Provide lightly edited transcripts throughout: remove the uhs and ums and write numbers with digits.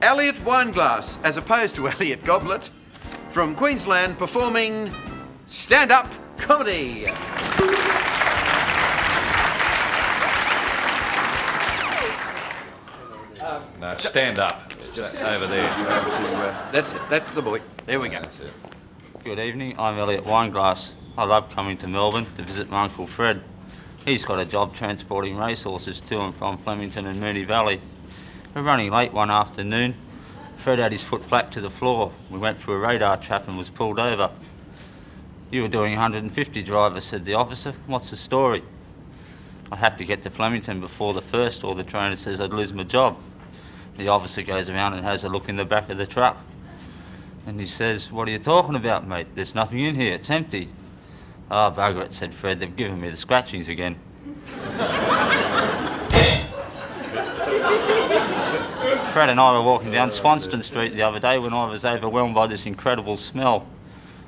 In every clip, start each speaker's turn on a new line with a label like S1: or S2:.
S1: Elliot Wineglass, as opposed to Elliot Goblet, from Queensland, performing stand-up comedy.
S2: No, stand up. Just over there.
S1: That's it. That's the boy. There we go.
S2: That's it.
S3: Good evening, I'm Elliot Wineglass. I love coming to Melbourne to visit my Uncle Fred. He's got a job transporting racehorses to and from Flemington and Moonee Valley. We're running late one afternoon. Fred had his foot flat to the floor. We went through a radar trap and was pulled over. "You were doing 150, driver," said the officer. "What's the story?" "I have to get to Flemington before the first or the trainer says I'd lose my job." The officer goes around and has a look in the back of the truck. And he says, "What are you talking about, mate? There's nothing in here, it's empty." "Oh, bugger it," said Fred, "they've given me the scratchings again." Fred and I were walking down Swanston Street the other day when I was overwhelmed by this incredible smell.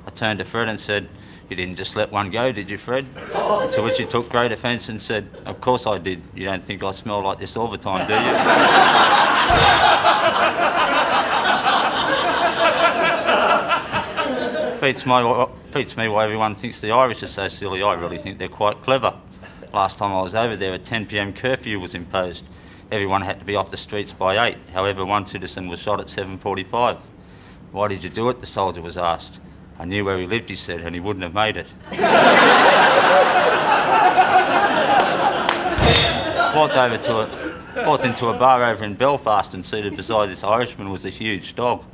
S3: I turned to Fred and said, "You didn't just let one go, did you, Fred?" To which he took great offence and said, "Of course I did. You don't think I smell like this all the time, do you?" Beats me why everyone thinks the Irish are so silly. I really think they're quite clever. Last time I was over there, a 10 p.m. curfew was imposed. Everyone had to be off the streets by 8. However, one citizen was shot at 7:45. "Why did you do it?" the soldier was asked. "I knew where he lived," he said, "and he wouldn't have made it." Walked into a bar over in Belfast, and seated beside this Irishman was a huge dog.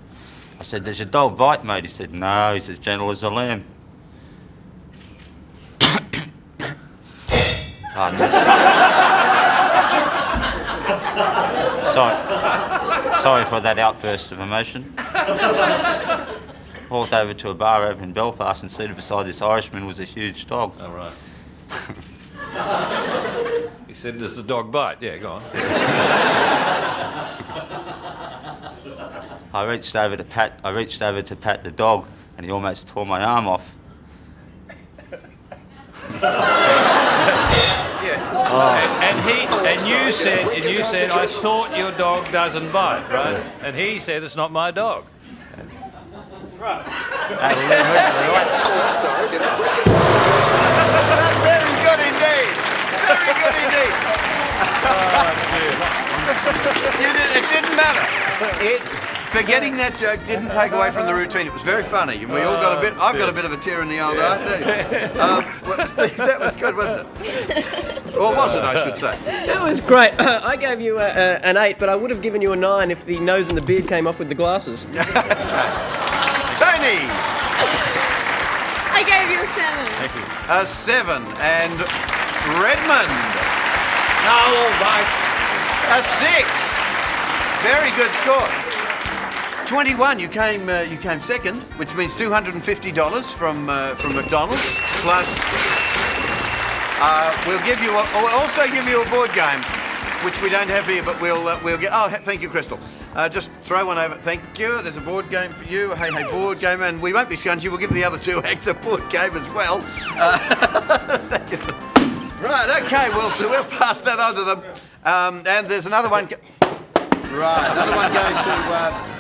S3: I said, "Does your dog bite, mate?" He said, "No, he's as gentle as a lamb." Sorry for that outburst of emotion. Walked over to a bar over in Belfast, and seated beside this Irishman was a huge dog.
S2: All right. He said, "Does the dog bite?" Yeah, go on.
S3: I reached over to pat the dog, and he almost tore my arm off.
S2: Yeah. Oh. And you said, "I thought your dog doesn't bite," right? And he said, "It's not my dog." Right.
S1: Very good indeed. Very good indeed. It didn't matter. Forgetting that joke didn't take away from the routine. It was very funny. And we all got a bit. I've got a bit of a tear in the old eye. That was good, wasn't it? Or was it, I should say?
S4: That was great. I gave you an 8, but I would have given you a 9 if the nose and the beard came off with the glasses.
S1: Tony!
S5: I gave you a 7.
S2: Thank you.
S1: A 7. And Redmond? All right. A 6. Very good score. 21. You came second, which means $250 from McDonald's. Plus, we'll also give you a board game, which we don't have here, but we'll get. Oh, thank you, Crystal. Just throw one over. Thank you. There's a board game for you. A hey board game, and we won't be scungy. We'll give the other 2 acts a board game as well. Thank you. Right. Okay. We'll pass that on to them. And there's another one. Right. Another one going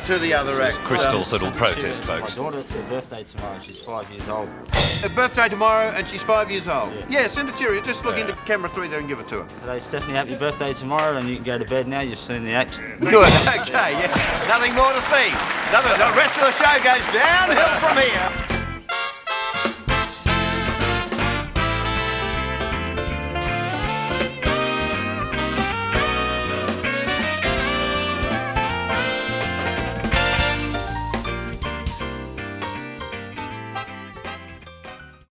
S1: to the other act.
S2: Crystal's little protest, folks.
S3: My daughter, it's her birthday tomorrow. She's 5 years old.
S1: Her birthday tomorrow, and she's 5 years old. Yeah, send it to her. Just look into camera 3 there and give it to her.
S3: Hello, Stephanie. Happy birthday tomorrow, and you can go to bed now. You've seen the act.
S1: Good. Okay, yeah. Nothing more to see. The rest of the show goes downhill from here.